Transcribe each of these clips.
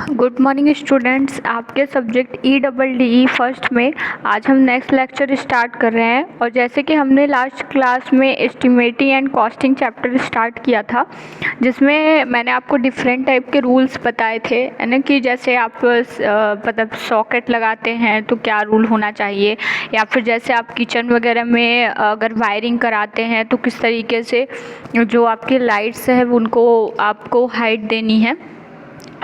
Good morning students. आपके subject EEE first में आज हम नेक्स्ट लेक्चर स्टार्ट कर रहे हैं। और जैसे कि हमने लास्ट क्लास में estimating and costing chapter start किया था, जिसमें मैंने आपको डिफरेंट टाइप के रूल्स बताए थे, है ना, कि जैसे आप मतलब सॉकेट लगाते हैं तो क्या रूल होना चाहिए, या फिर जैसे आप किचन वगैरह में अगर वायरिंग कराते हैं तो किस तरीके से जो आपकी लाइट्स है उनको आपको हाइट देनी है।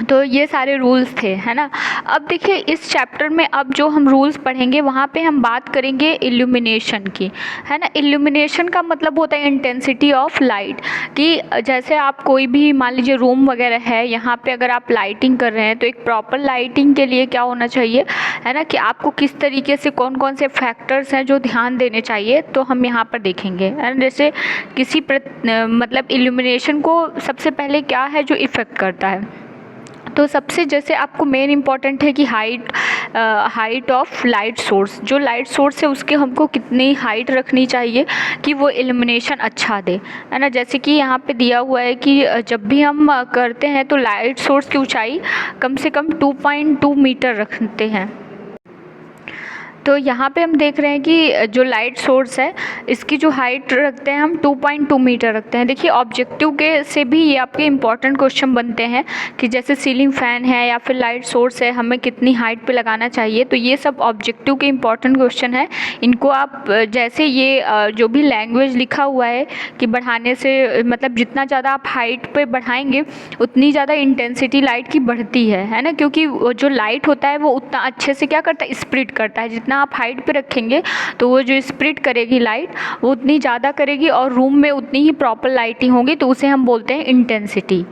तो ये सारे रूल्स थे, है ना। अब देखिए इस चैप्टर में अब जो हम रूल्स पढ़ेंगे वहाँ पे हम बात करेंगे इल्यूमिनेशन की, है ना। इल्यूमिनेशन का मतलब होता है इंटेंसिटी ऑफ लाइट, कि जैसे आप कोई भी मान लीजिए रूम वगैरह है, यहाँ पे अगर आप लाइटिंग कर रहे हैं तो एक प्रॉपर लाइटिंग के लिए क्या होना चाहिए, है ना, कि आपको किस तरीके से कौन कौन से फैक्टर्स हैं जो ध्यान देने चाहिए, तो हम यहाँ पर देखेंगे, है ना। जैसे किसी मतलब इल्यूमिनेशन को सबसे पहले क्या है जो इफ़ेक्ट करता है, तो सबसे जैसे आपको मेन इम्पॉर्टेंट है कि हाइट ऑफ लाइट सोर्स, जो लाइट सोर्स है उसके हमको कितनी हाइट रखनी चाहिए कि वो इल्यूमिनेशन अच्छा दे, है ना। जैसे कि यहाँ पे दिया हुआ है कि जब भी हम करते हैं तो लाइट सोर्स की ऊंचाई कम से कम 2.2 मीटर रखते हैं। तो यहाँ पे हम देख रहे हैं कि जो लाइट सोर्स है इसकी जो हाइट रखते हैं हम 2.2 मीटर रखते हैं। देखिए ऑब्जेक्टिव के से भी ये आपके इम्पॉर्टेंट क्वेश्चन बनते हैं कि जैसे सीलिंग फ़ैन है या फिर लाइट सोर्स है, हमें कितनी हाइट पे लगाना चाहिए। तो ये सब ऑब्जेक्टिव के इम्पॉर्टेंट क्वेश्चन है। इनको आप जैसे ये जो भी लैंग्वेज लिखा हुआ है कि बढ़ाने से मतलब जितना ज़्यादा आप हाइट पे बढ़ाएंगे उतनी ज़्यादा इंटेंसिटी लाइट की बढ़ती है ना, क्योंकि जो लाइट होता है वो उतना अच्छे से क्या करता है, स्प्लिट करता है। जितना आप हाइट पे रखेंगे तो वो जो स्प्लिट करेगी लाइट वो उतनी ज़्यादा करेगी और रूम में उतनी ही प्रॉपर लाइटिंग होगी, तो उसे हम बोलते हैं इंटेंसिटी।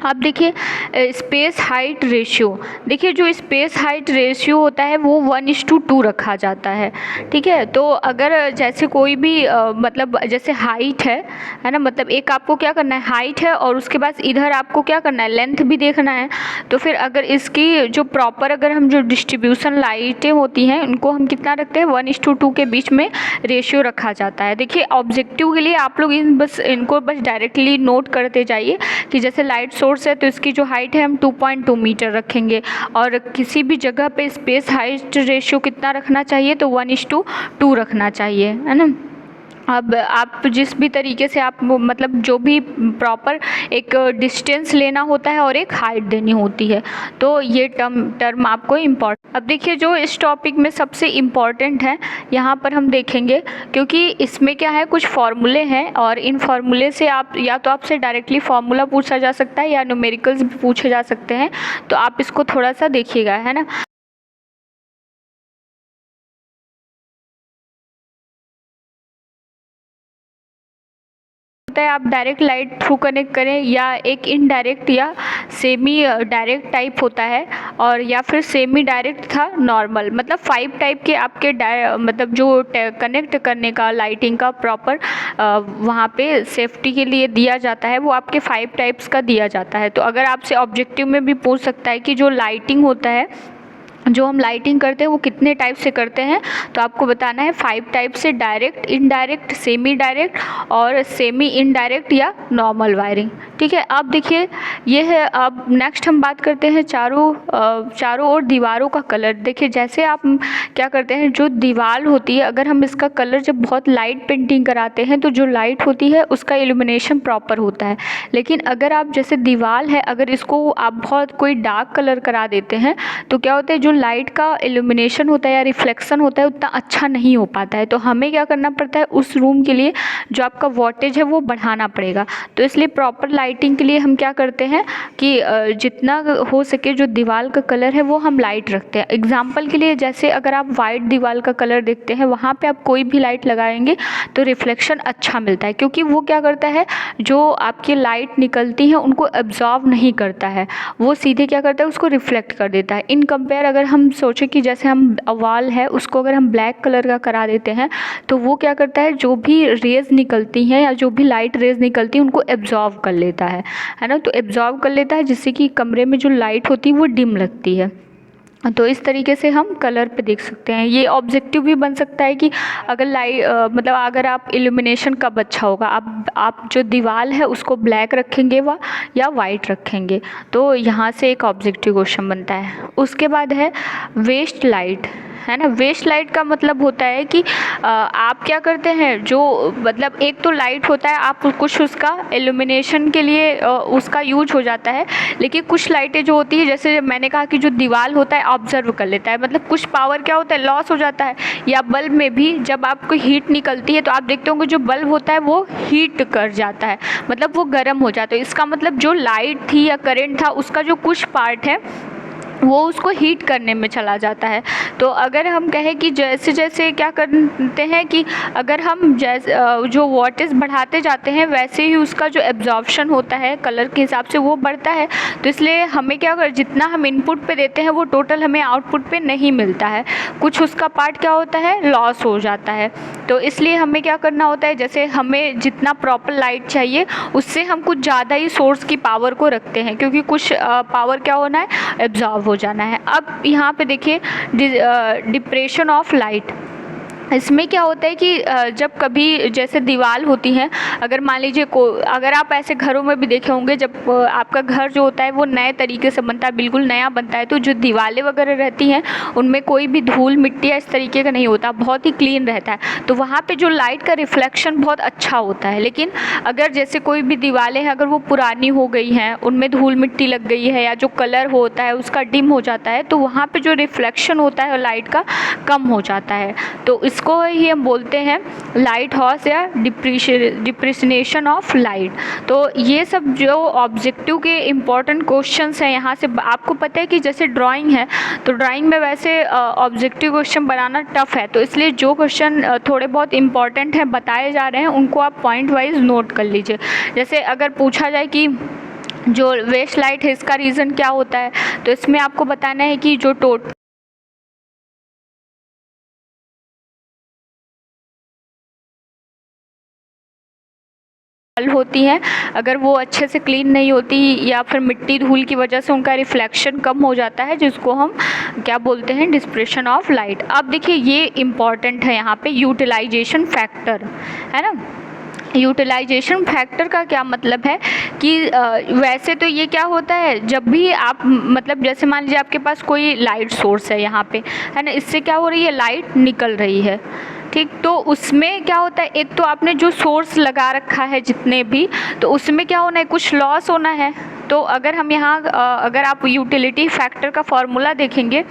अब देखिए स्पेस हाइट रेशियो, देखिए जो स्पेस हाइट रेशियो होता है वो 1:2 रखा जाता है, ठीक है। तो अगर जैसे कोई भी मतलब जैसे हाइट है ना, मतलब एक आपको क्या करना है, हाइट है और उसके बाद इधर आपको क्या करना है, लेंथ भी देखना है। तो फिर अगर इसकी जो प्रॉपर अगर हम जो डिस्ट्रीब्यूशन लाइटें होती हैं उनको हम कितना रखते हैं, 1:2 के बीच में रेशियो रखा जाता है। देखिए ऑब्जेक्टिव के लिए आप लोग इनको बस डायरेक्टली नोट करते जाइए कि जैसे लाइट सोर्स है तो इसकी जो हाइट है हम 2.2 मीटर रखेंगे, और किसी भी जगह पे स्पेस हाइट रेशियो कितना रखना चाहिए, तो 1:2 रखना चाहिए, है ना। अब आप जिस भी तरीके से आप मतलब जो भी प्रॉपर एक डिस्टेंस लेना होता है और एक हाइट देनी होती है, तो ये टर्म आपको इम्पॉर्टेंट। अब देखिए जो इस टॉपिक में सबसे इम्पॉर्टेंट है यहाँ पर हम देखेंगे, क्योंकि इसमें क्या है, कुछ फार्मूले हैं और इन फार्मूले से आप या तो आपसे डायरेक्टली फार्मूला पूछा जा सकता है या न्यूमेरिकल्स भी पूछे जा सकते हैं। तो आप इसको थोड़ा सा देखिएगा, है ना। होता है आप डायरेक्ट लाइट थ्रू कनेक्ट करें या एक इनडायरेक्ट या सेमी डायरेक्ट टाइप होता है, और या फिर सेमी डायरेक्ट था नॉर्मल, मतलब 5 टाइप के आपके मतलब जो कनेक्ट करने का लाइटिंग का प्रॉपर वहाँ पे सेफ्टी के लिए दिया जाता है, वो आपके 5 टाइप्स का दिया जाता है। तो अगर आपसे ऑब्जेक्टिव में भी पूछ सकता है कि जो लाइटिंग होता है, जो हम लाइटिंग करते हैं वो कितने टाइप से करते हैं, तो आपको बताना है 5 टाइप से, डायरेक्ट, इनडायरेक्ट, सेमी डायरेक्ट और सेमी इनडायरेक्ट या नॉर्मल वायरिंग, ठीक है। अब देखिए ये है। अब नेक्स्ट हम बात करते हैं चारों ओर दीवारों का कलर। देखिए जैसे आप क्या करते हैं, जो दीवार होती है अगर हम इसका कलर जब बहुत लाइट पेंटिंग कराते हैं तो जो लाइट होती है उसका इल्यूमिनेशन प्रॉपर होता है। लेकिन अगर आप जैसे दीवार है अगर इसको आप बहुत कोई डार्क कलर करा देते हैं तो क्या होता है, जो लाइट का इल्यूमिनेशन होता है या रिफ्लेक्शन होता है उतना अच्छा नहीं हो पाता है। तो हमें क्या करना पड़ता है, उस रूम के लिए जो आपका वोल्टेज है वो बढ़ाना पड़ेगा। तो इसलिए प्रॉपर लाइटिंग के लिए हम क्या करते हैं कि जितना हो सके जो दीवार का कलर है वो हम लाइट रखते हैं। एग्जाम्पल के लिए जैसे अगर आप वाइट दीवार का कलर देखते हैं, वहाँ पर आप कोई भी लाइट लगाएंगे तो रिफ्लेक्शन अच्छा मिलता है, क्योंकि वो क्या करता है, जो आपकी लाइट निकलती है उनको एब्जॉर्व नहीं करता है, वो सीधे क्या करता है, उसको रिफ्लेक्ट कर देता है। इन कंपेयर अगर हम सोचें कि जैसे हम वॉल है उसको अगर हम ब्लैक कलर का करा देते हैं तो वो क्या करता है, जो भी रेज़ निकलती हैं या जो भी लाइट रेज़ निकलती हैं उनको एब्जॉर्व कर लेता है ना। तो एब्जॉर्व कर लेता है जिससे कि कमरे में जो लाइट होती है वो डिम लगती है। तो इस तरीके से हम कलर पे देख सकते हैं। ये ऑब्जेक्टिव भी बन सकता है कि अगर मतलब अगर आप इल्यूमिनेशन कब अच्छा होगा, आप जो दीवार है उसको ब्लैक रखेंगे या वाइट रखेंगे, तो यहाँ से एक ऑब्जेक्टिव क्वेश्चन बनता है। उसके बाद है वेस्ट लाइट, है ना। वेस्ट लाइट का मतलब होता है कि आप क्या करते हैं, जो मतलब एक तो लाइट होता है, आप कुछ उसका इल्यूमिनेशन के लिए उसका यूज हो जाता है, लेकिन कुछ लाइटें जो होती है, जैसे मैंने कहा कि जो दीवार होता है ऑब्जर्व कर लेता है, मतलब कुछ पावर क्या होता है, लॉस हो जाता है। या बल्ब में भी जब आपको हीट निकलती है तो आप देखते होंगे जो बल्ब होता है वो हीट कर जाता है, मतलब वो गर्म हो जाता है। इसका मतलब जो लाइट थी या करंट था उसका जो कुछ पार्ट है वो उसको हीट करने में चला जाता है। तो अगर हम कहें कि जैसे जैसे क्या करते हैं कि अगर हम जैसे जो वोल्टेज बढ़ाते जाते हैं वैसे ही उसका जो एब्जॉर्प्शन होता है कलर के हिसाब से वो बढ़ता है। तो इसलिए हमें क्या कर, जितना हम इनपुट पे देते हैं वो टोटल हमें आउटपुट पे नहीं मिलता है, कुछ उसका पार्ट क्या होता है, लॉस हो जाता है। तो इसलिए हमें क्या करना होता है, जैसे हमें जितना प्रॉपर लाइट चाहिए उससे हम कुछ ज़्यादा ही सोर्स की पावर को रखते हैं, क्योंकि कुछ पावर क्या होना है, एब्जॉर्ब हो जाना है। अब यहाँ पे देखिए डिप्रेशन ऑफ लाइट, इसमें क्या होता है कि जब कभी जैसे दीवार होती हैं, अगर मान लीजिए अगर आप ऐसे घरों में भी देखे होंगे, जब आपका घर जो होता है वो नए तरीके से बनता है, बिल्कुल नया बनता है, तो जो दीवारें वगैरह रहती हैं उनमें कोई भी धूल मिट्टी या इस तरीके का नहीं होता, बहुत ही क्लीन रहता है। तो वहाँ पे जो लाइट का रिफ्लेक्शन बहुत अच्छा होता है। लेकिन अगर जैसे कोई भी दीवारें हैं, अगर वो पुरानी हो गई हैं, उनमें धूल मिट्टी लग गई है या जो कलर होता है उसका डिम हो जाता है, तो वहाँ पर जो रिफ्लेक्शन होता है लाइट का कम हो जाता है। तो इसको ही हम बोलते हैं लाइट लॉस या डिप्रेशनेशन ऑफ लाइट। तो ये सब जो ऑब्जेक्टिव के इम्पॉर्टेंट क्वेश्चंस हैं, यहाँ से आपको पता है कि जैसे ड्राइंग है, तो ड्राइंग में वैसे ऑब्जेक्टिव क्वेश्चन बनाना टफ है, तो इसलिए जो क्वेश्चन थोड़े बहुत इम्पॉर्टेंट हैं बताए जा रहे हैं उनको आप पॉइंट वाइज नोट कर लीजिए। जैसे अगर पूछा जाए कि जो वेस्ट लाइट है इसका रीज़न क्या होता है, तो इसमें आपको बताना है कि जो होती हैं, अगर वो अच्छे से क्लीन नहीं होती या फिर मिट्टी धूल की वजह से उनका रिफ्लेक्शन कम हो जाता है, जिसको हम क्या बोलते हैं, डिस्पर्शन ऑफ लाइट। अब देखिए ये इम्पॉर्टेंट है यहाँ पे यूटिलाइजेशन फैक्टर, है ना। यूटिलाइजेशन फैक्टर का क्या मतलब है कि वैसे तो ये क्या होता है, जब भी आप मतलब जैसे मान लीजिए आपके पास कोई लाइट सोर्स है यहाँ पे, है ना, इससे क्या हो रही है, लाइट निकल रही है, ठीक। तो उसमें क्या होता है, एक तो आपने जो सोर्स लगा रखा है जितने भी, तो उसमें क्या होना है, कुछ लॉस होना है। तो अगर हम यहाँ अगर आप यूटिलिटी फैक्टर का फॉर्मूला देखेंगे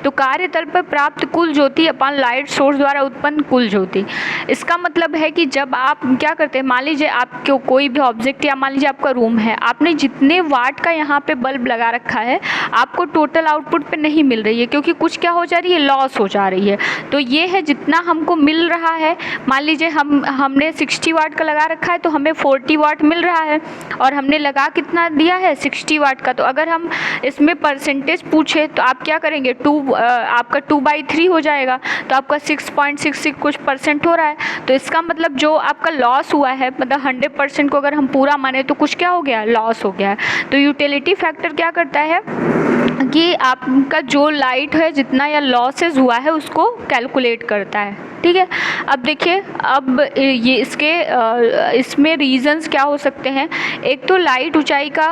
तो कार्यतल पर प्राप्त कुल ज्योति अपन लाइट सोर्स द्वारा उत्पन्न कुल ज्योति, इसका मतलब है कि जब आप क्या करते हैं, मान लीजिए आपको कोई भी ऑब्जेक्ट या मान लीजिए आपका रूम है, आपने जितने वाट का यहाँ पे बल्ब लगा रखा है आपको टोटल आउटपुट पे नहीं मिल रही है, क्योंकि कुछ क्या हो जा रही है, लॉस हो जा रही है। तो ये है जितना हमको मिल रहा है, मान लीजिए हमने 60 वाट का लगा रखा है तो हमें 40 वाट मिल रहा है, और हमने लगा कितना दिया है, 60 वाट का। तो अगर हम इसमें परसेंटेज पूछे तो आप क्या करेंगे, आपका 2/3 हो जाएगा, तो आपका 6.66 कुछ % हो रहा है। तो इसका मतलब जो आपका लॉस हुआ है, मतलब 100% को अगर हम पूरा माने तो कुछ क्या हो गया, लॉस हो गया है। तो यूटिलिटी फैक्टर क्या करता है कि आपका जो लाइट है जितना या लॉसेस हुआ है उसको कैलकुलेट करता है, ठीक है। अब देखिए, अब ये इसमें रीजंस क्या हो सकते हैं, एक तो लाइट ऊंचाई का,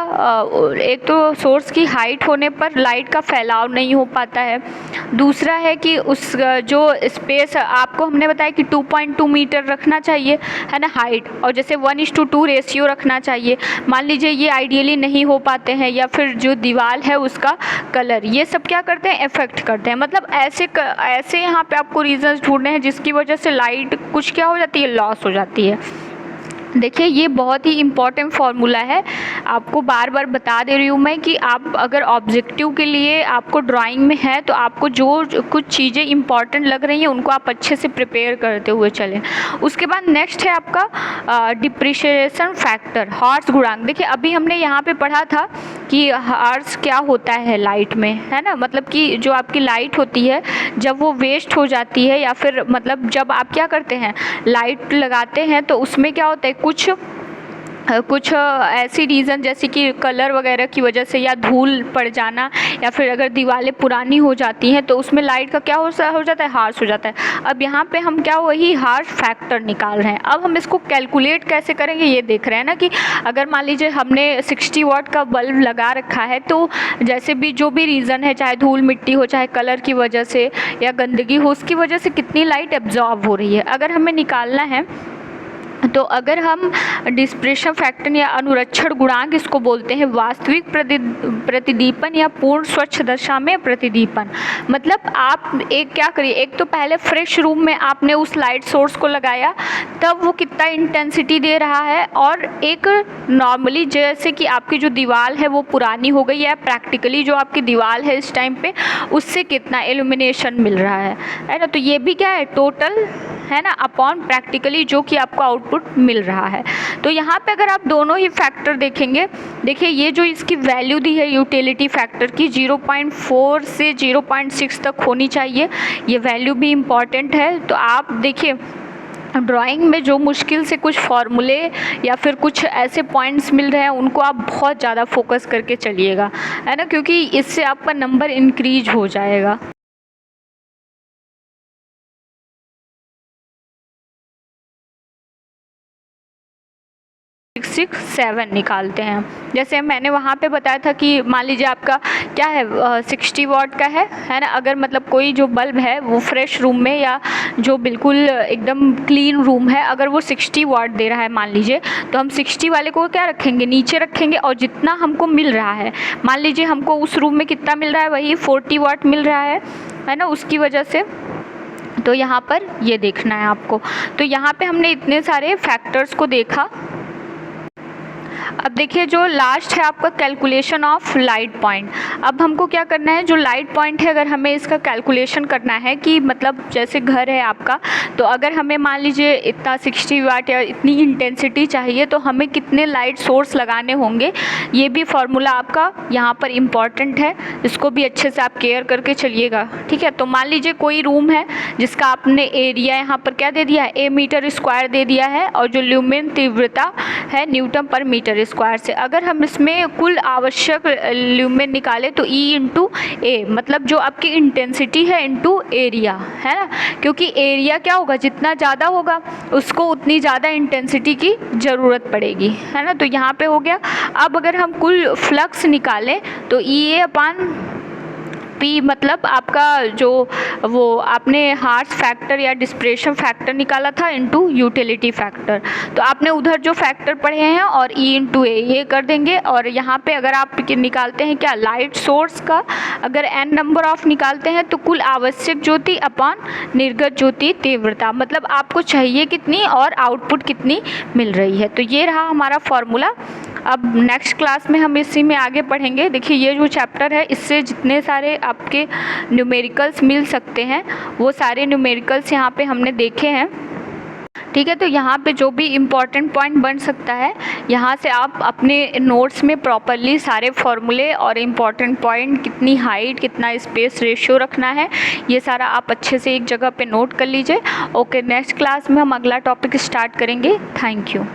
एक तो सोर्स की हाइट होने पर लाइट का फैलाव नहीं हो पाता है। दूसरा है कि उस जो स्पेस आपको हमने बताया कि 2.2 मीटर रखना चाहिए, है ना, हाइट, और जैसे 1:2 रेशियो रखना चाहिए। मान लीजिए ये आइडियली नहीं हो पाते हैं, या फिर जो दीवार है उसका कलर, ये सब क्या करते हैं, इफेक्ट करते हैं। मतलब ऐसे यहाँ पे आपको रीजंस ढूंढने हैं जिसकी वजह से लाइट कुछ क्या हो जाती है, लॉस हो जाती है। देखिए ये बहुत ही इम्पॉर्टेंट फार्मूला है, आपको बार बार बता दे रही हूँ मैं कि आप अगर ऑब्जेक्टिव के लिए आपको ड्राइंग में है तो आपको जो कुछ चीज़ें इम्पॉर्टेंट लग रही हैं उनको आप अच्छे से प्रिपेयर करते हुए चलें। उसके बाद नेक्स्ट है आपका डिप्रिशिएशन फैक्टर, हॉर्स गुणांक। देखिए अभी हमने यहाँ पे पढ़ा था कि हॉर्स क्या होता है लाइट में, है ना, मतलब कि जो आपकी लाइट होती है जब वो वेस्ट हो जाती है, या फिर मतलब जब आप क्या करते हैं, लाइट लगाते हैं तो उसमें क्या होता है, कुछ कुछ ऐसी रीज़न जैसे कि कलर वगैरह की वजह से या धूल पड़ जाना, या फिर अगर दीवारें पुरानी हो जाती हैं तो उसमें लाइट का क्या हो जाता है, हार्श हो जाता है। अब यहाँ पे हम क्या वही हार्श फैक्टर निकाल रहे हैं। अब हम इसको कैलकुलेट कैसे करेंगे ये देख रहे हैं ना, कि अगर मान लीजिए हमने 60 वाट का बल्ब लगा रखा है, तो जैसे भी जो भी रीज़न है, चाहे धूल मिट्टी हो, चाहे कलर की वजह से या गंदगी हो, उसकी वजह से कितनी लाइट एब्जॉर्ब हो रही है, अगर हमें निकालना है। तो अगर हम डिस्पर्शन फैक्टर या अनुरक्षण गुणांक इसको बोलते हैं, वास्तविक प्रतिदीपन या पूर्ण स्वच्छ दशा में प्रतिदीपन, मतलब आप एक क्या करिए, एक तो पहले फ्रेश रूम में आपने उस लाइट सोर्स को लगाया, तब वो कितना इंटेंसिटी दे रहा है, और एक नॉर्मली जैसे कि आपकी जो दीवार है वो पुरानी हो गई है, प्रैक्टिकली जो आपकी दीवार है इस टाइम पे उससे कितना इल्यूमिनेशन मिल रहा है ना। तो ये भी क्या है, टोटल है ना, अपॉन प्रैक्टिकली जो कि आपको आउटपुट मिल रहा है। तो यहाँ पे अगर आप दोनों ही फैक्टर देखेंगे, देखिए ये जो इसकी वैल्यू दी है यूटिलिटी फैक्टर की 0.4 से 0.6 तक होनी चाहिए, ये वैल्यू भी इम्पॉर्टेंट है। तो आप देखिए ड्राइंग में जो मुश्किल से कुछ फॉर्मूले या फिर कुछ ऐसे पॉइंट्स मिल रहे हैं उनको आप बहुत ज़्यादा फोकस करके चलिएगा, है ना, क्योंकि इससे आपका नंबर इंक्रीज हो जाएगा। 6, 7 निकालते हैं। जैसे मैंने वहाँ पे बताया था कि मान लीजिए आपका क्या है 60 वाट का है ना, अगर मतलब कोई जो बल्ब है वो फ्रेश रूम में या जो बिल्कुल एकदम क्लीन रूम है, अगर वो 60 वाट दे रहा है मान लीजिए, तो हम 60 वाले को क्या रखेंगे, नीचे रखेंगे, और जितना हमको मिल रहा है, मान लीजिए हमको उस रूम में कितना मिल रहा है, वही 40 वाट मिल रहा है ना, उसकी वजह से तो यहाँ पर ये देखना है आपको। तो यहाँ पे हमने इतने सारे फैक्टर्स को देखा। अब देखिए जो लास्ट है आपका कैलकुलेशन ऑफ लाइट पॉइंट। अब हमको क्या करना है, जो लाइट पॉइंट है अगर हमें इसका कैलकुलेशन करना है कि मतलब जैसे घर है आपका, तो अगर हमें मान लीजिए इतना 60 वाट या इतनी इंटेंसिटी चाहिए, तो हमें कितने लाइट सोर्स लगाने होंगे, ये भी फार्मूला आपका यहाँ पर इम्पॉर्टेंट है, इसको भी अच्छे से आप केयर करके चलिएगा, ठीक है। तो मान लीजिए कोई रूम है जिसका आपने एरिया यहाँ पर क्या दे दिया है, A मीटर स्क्वायर दे दिया है, और जो ल्यूमेन तीव्रता है न्यूटन पर मीटर स्क्वायर से, अगर हम इसमें कुल आवश्यक ल्यूमेन निकालें तो E इंटू ए, मतलब जो आपकी इंटेंसिटी है इंटू एरिया, है ना, क्योंकि एरिया क्या होगा, जितना ज़्यादा होगा उसको उतनी ज़्यादा इंटेंसिटी की ज़रूरत पड़ेगी, है ना। तो यहाँ पे हो गया। अब अगर हम कुल फ्लक्स निकालें तो EA अपान P, मतलब आपका जो वो आपने हार्श फैक्टर या डिस्पर्शन फैक्टर निकाला था इनटू यूटिलिटी फैक्टर, तो आपने उधर जो फैक्टर पढ़े हैं और E इंटू ए ये कर देंगे। और यहाँ पे अगर आप निकालते हैं क्या, लाइट सोर्स का अगर n नंबर ऑफ निकालते हैं तो कुल आवश्यक ज्योति अपॉन निर्गत ज्योति तीव्रता, मतलब आपको चाहिए कितनी और आउटपुट कितनी मिल रही है। तो ये रहा हमारा फॉर्मूला। अब नेक्स्ट क्लास में हम इसी में आगे पढ़ेंगे। देखिए ये जो चैप्टर है इससे जितने सारे आपके न्यूमेरिकल्स मिल सकते हैं वो सारे न्यूमेरिकल्स यहाँ पे हमने देखे हैं, ठीक है। तो यहाँ पे जो भी इम्पॉर्टेंट पॉइंट बन सकता है यहाँ से आप अपने नोट्स में प्रॉपरली सारे फॉर्मूले और इम्पॉर्टेंट पॉइंट, कितनी हाइट कितना स्पेस रेशियो रखना है, ये सारा आप अच्छे से एक जगह पे नोट कर लीजिए। ओके, नेक्स्ट क्लास में हम अगला टॉपिक स्टार्ट करेंगे। Thank you.